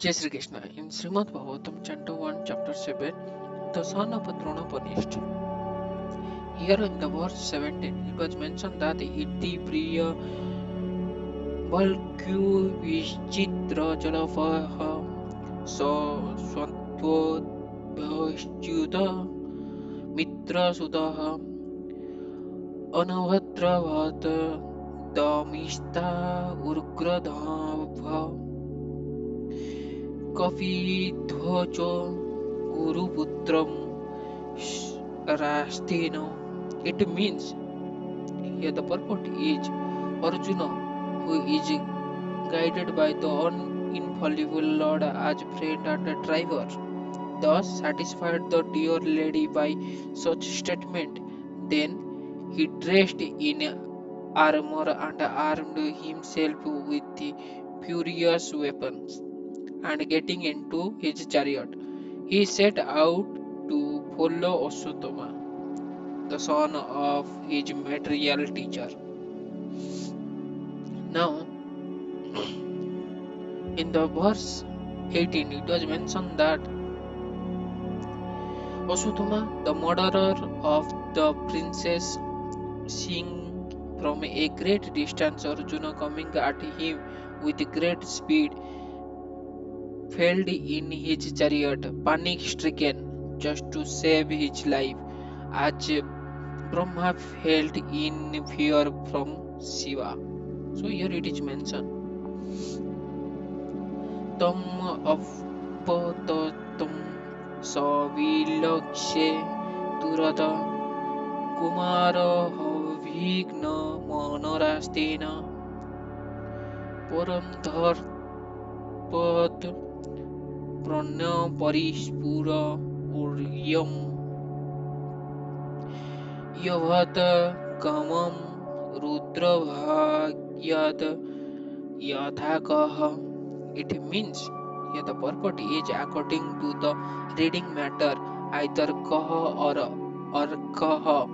Jai Sri Krishna. In Srimad Bhagavatam, Chapter 1, Chapter 7, the son of Droṇa punished. Here in the verse 17, it was mentioned that Iti Priya Balkyu Vichitra Jalavaha So Swantvo Bhasyuda Mitra Sudaha Anavadravata Damista Urgradhava Kavithvacho Guruputram Rastina. It means here the purport is Arjuna, who is guided by the infallible Lord as friend and driver, thus satisfied the dear lady by such statement. Then he dressed in armor and armed himself with the furious weapons, and getting into his chariot, he set out to follow Asutama, the son of his material teacher. Now, in the verse 18, it was mentioned that Asutama, the murderer of the princess, seeing from a great distance Arjuna coming at him with great speed, fell in his chariot, panic stricken, just to save his life, as Brahma felt in fear from Shiva. So here it is mentioned. Tam apatatam savilakshe turata kumara havigna manarastena paramdharpat pranya parispura uryam yavata kamam rudravhagyat yathakaha. It means here the purport is according to the reading matter, either kaha or kaha.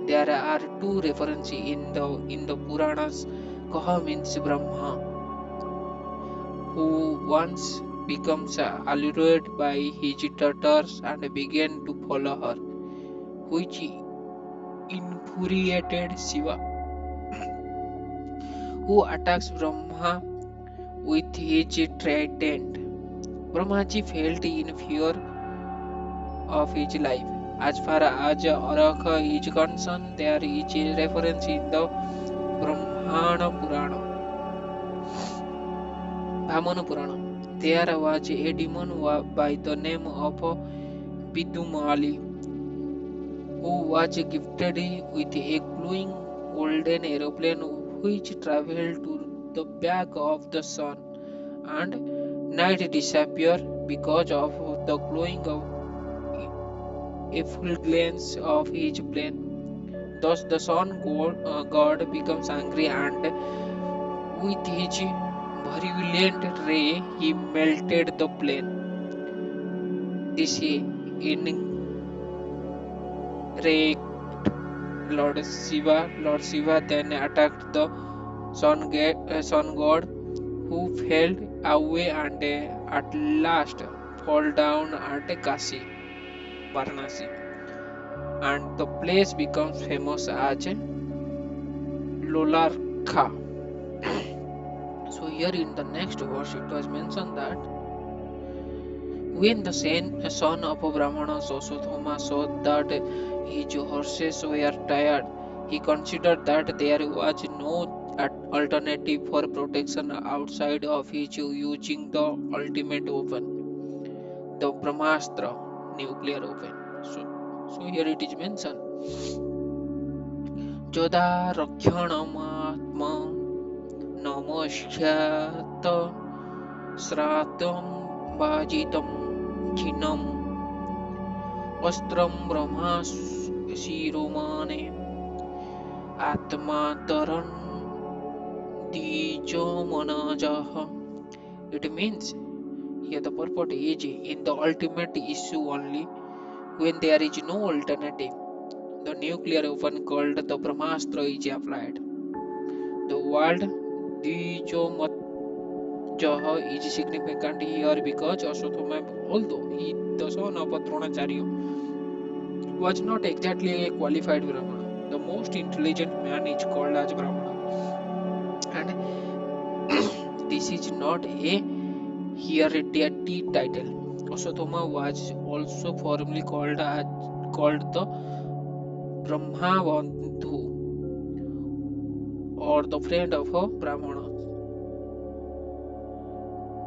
There are two references in the Puranas. Kaha means Brahma, who once becomes allured by his daughters and began to follow her, which infuriated Shiva, who attacks Brahma with his trident. Brahmaji felt in fear of his life. As far as Araka is concerned, there is a reference in the Brahmana Purāṇa, Vamana Purāṇa. There was a demon by the name of Vidumali, who was gifted with a glowing golden aeroplane which traveled to the back of the sun and night disappear because of the glowing of effulgence of his plane. Thus the god becomes angry, and with his virulent ray he melted the plane. This enraged Lord Shiva then attacked the sun god, who fell away and at last fall down at Kashi, Varanasi, and the place becomes famous as Lolarkha. So here in the next verse it was mentioned that when the son of Brahmana Sosodhoma saw that his horses were tired, he considered that there was no alternative for protection outside of his using the ultimate weapon, the Brahmastra nuclear weapon. So here it is mentioned. Joda Rakshanamaatma Namaskhyata Sratam Bhajitam Chinam Vastram Brahmas Shiromane Atmataran Dijomanajaha. It means here the purport is in the ultimate issue only, when there is no alternative, the nuclear weapon called the Brahmastra is applied. The word Dijomat Jaha is significant here because Aswathama, although he the son of a Dronacharya, was not exactly a qualified Brahmana. The most intelligent man is called as Brahmana, and this is not a hereditary title. Aswathama was also formally called the Brahmabandhu, or the friend of a Brahmana.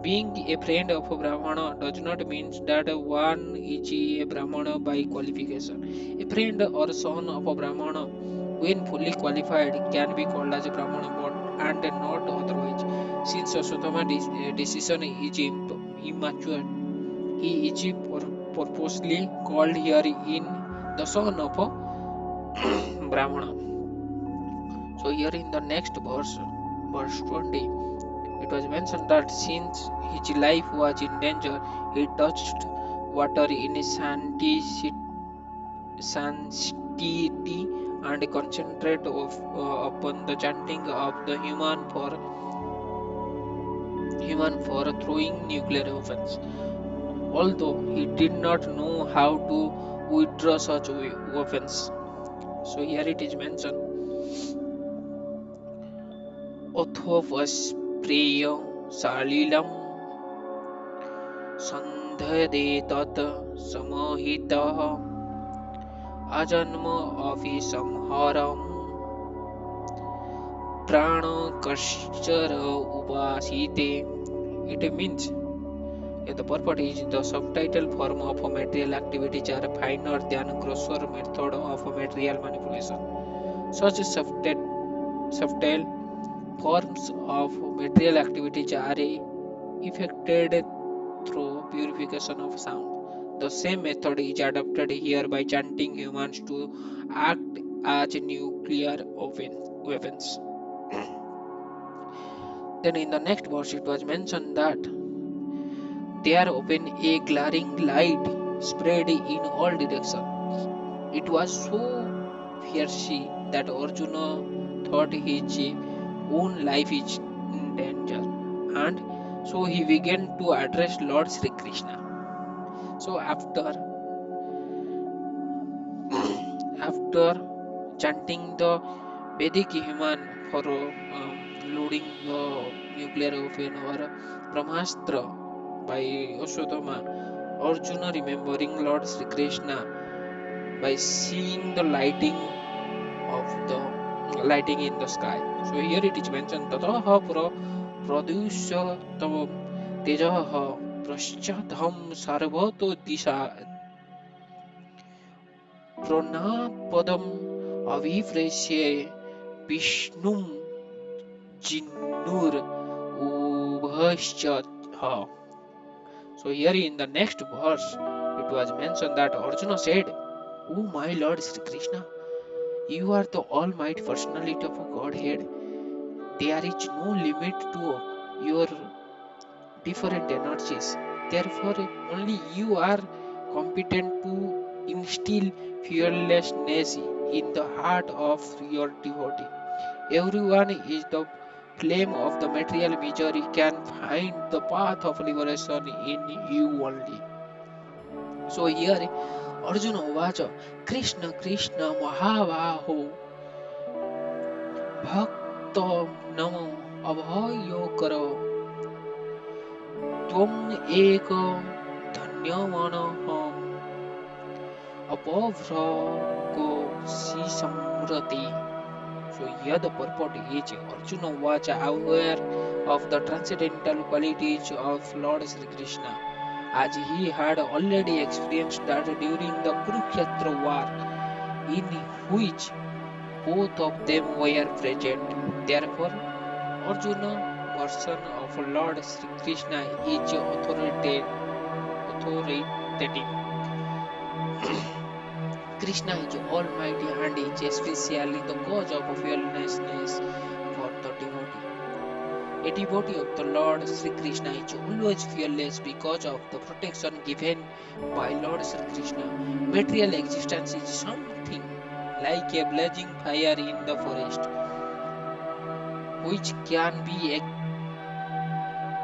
Being a friend of a Brahmana does not mean that one is a Brahmana by qualification. A friend or son of a Brahmana, when fully qualified, can be called as a Brahmana but and not otherwise. Since Aswathama's decision is immature, he is purposely called here in the son of a Brahmana. So here in the next verse 20, it was mentioned that since his life was in danger, he touched water in his sanctity and concentrated upon the chanting of the human for throwing nuclear weapons. Although he did not know how to withdraw such weapons. So here it is mentioned, Othopaspreya Salilam Sandhade Tat Samahitah Ajanma api samharam prana kashchara upasite. It means the purport is the subtitle form of a material activities are finer than grosser method of material manipulation. Such subtle forms of material activities are effected through purification of sound. The same method is adopted here by chanting humans to act as nuclear weapons. Then in the next verse it was mentioned that there opened a glaring light spread in all directions. It was so fierce that Arjuna thought his own life is in danger, and so he began to address Lord Sri Krishna. So after chanting the Vedic human for loading the nuclear weapon or Brahmastra by Ashwatthama, Arjuna remembering Lord Sri Krishna by seeing the lighting in the sky. So here it is mentioned Tataha pradusya tavam tejaha praschadham sarvato disha pranapadam avivresye Vishnum Jinnur Ubhashchatha. So here in the next verse, it was mentioned that Arjuna said, "O my Lord Sri Krishna, you are the almighty personality of a Godhead. There is no limit to your different energies. Therefore, only you are competent to instill fearlessness in the heart of your devotee. Everyone is the flame of the material misery can find the path of liberation in you only." So here Arjuna Vacha Krishna Krishna Mahavaho Bhakta Namo Abhayo Tvam Eka Dhanyavanaha Apavrago Sisamrati. So here the purport is Arjuna was aware of the transcendental qualities of Lord Sri Krishna, as he had already experienced that during the Kurukshetra war, in which both of them were present. Therefore, Arjuna version of Lord Sri Krishna is authoritative. Krishna is almighty and is especially the cause of fearlessness for the devotee. A devotee of the Lord Sri Krishna is always fearless because of the protection given by Lord Sri Krishna. Material existence is something like a blazing fire in the forest, which can be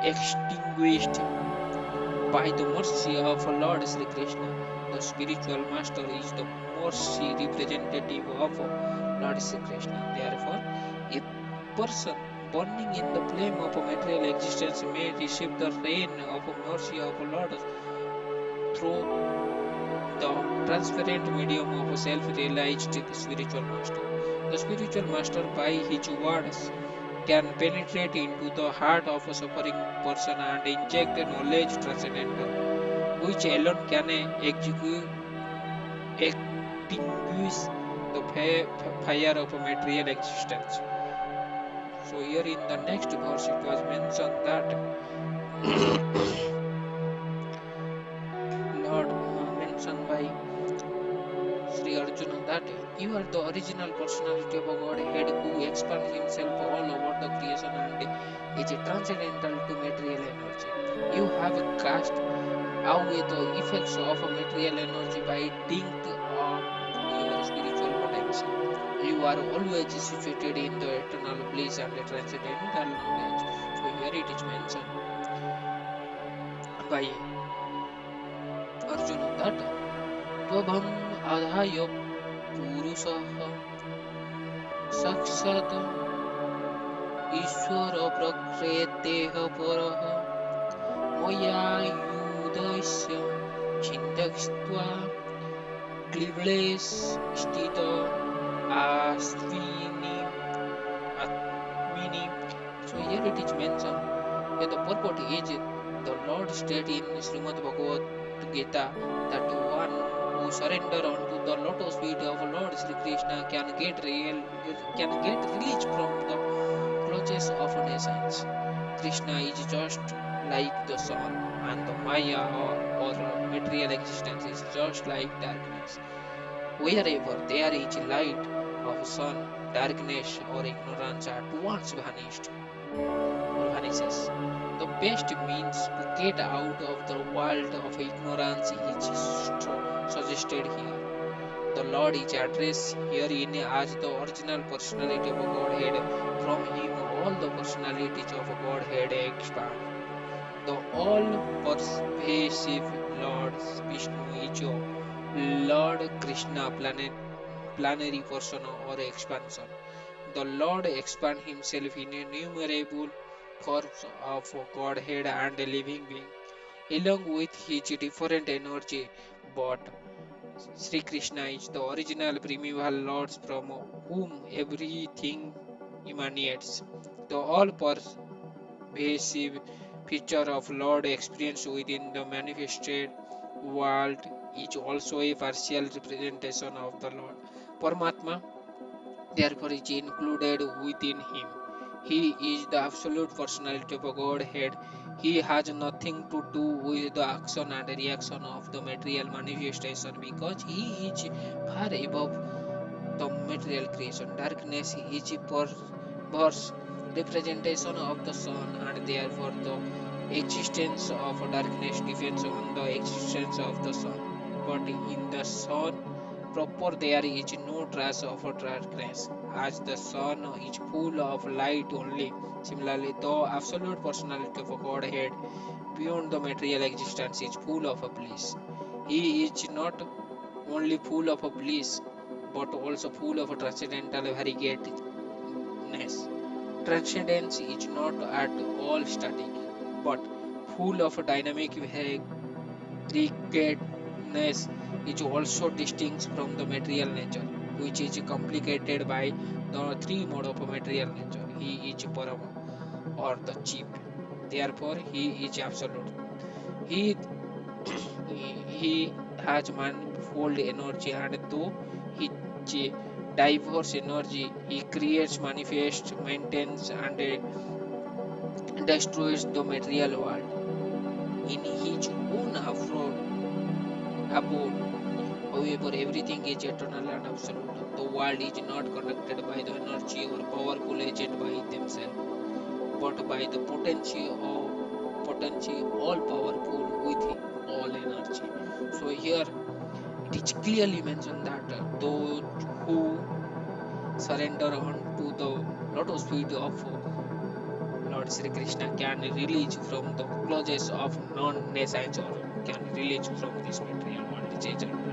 extinguished by the mercy of Lord Sri Krishna. The spiritual master is the mercy representative of Lord Sri Krishna. Therefore, a person burning in the flame of material existence may receive the rain of mercy of Lord through the transparent medium of a self-realized spiritual master. The spiritual master, by his words, can penetrate into the heart of a suffering person and inject a knowledge transcendental, which alone can extinguish the fire of a material existence. So here in the next verse it was mentioned that Lord mentioned by Sri Arjuna that you are the original personality of a Godhead who expands himself all over the creation and is transcendental to material energy. You have cast away the effects of a material energy by dint of your spiritual potential. You are always situated in the eternal bliss and the transcendental knowledge. So here it is mentioned by Arjuna that Tvabham adhaya purusaha sakshat ईश्वर प्रकृतेः परः मयायुधस्य छिन्दय्वा क्लीवलेश स्थित आस्विनी atmini. So here it is mentioned that the purport is the Lord stated in Srimad Bhagavad Gita that one who surrender unto the lotus feet of Lord Sri Krishna can get released from the clutches of nations. Krishna is just like the sun, and the Maya or material existence is just like darkness. Wherever there is light of sun, darkness or ignorance at once vanished or vanishes. The best means to get out of the world of ignorance is suggested here. The Lord is addressed herein as the original personality of a Godhead. From him all the personalities of a Godhead expand. The all-pervasive Lord Vishnu is your Lord Krishna planetary person or expansion. The Lord expand himself in innumerable corps of Godhead and living being, along with his different energy, but Sri Krishna is the original primeval Lord from whom everything emanates. The all-pervasive feature of Lord experience within the manifested world is also a partial representation of the Lord. Paramatma therefore is included within him. He is the absolute personality of a Godhead. He has nothing to do with the action and reaction of the material manifestation because he is far above the material creation. Darkness is a perverse representation of the sun, and therefore the existence of darkness depends on the existence of the sun. But in the sun proper there is no trace of darkness, as the sun is full of light only. Similarly, the absolute personality of a Godhead beyond the material existence is full of a bliss. He is not only full of a bliss, but also full of a transcendental variegatedness. Transcendence is not at all static, but full of a dynamic variegatedness is also distinct from the material nature, which is complicated by the three mode of material nature. He is Parama or the chief. Therefore, he is absolute. He he has manifold energy, and though he diverse energy, he creates, manifests, maintains, and destroys the material world in his own abode. However, everything is eternal and absolute. The world is not conducted by the energy or powerful agent by themselves, but by the potency all powerful with all energy. So here it is clearly mentioned that those who surrender unto the lotus feet of Lord Lord Sri Krishna can release from the clutches of non-nature, can release from this material world,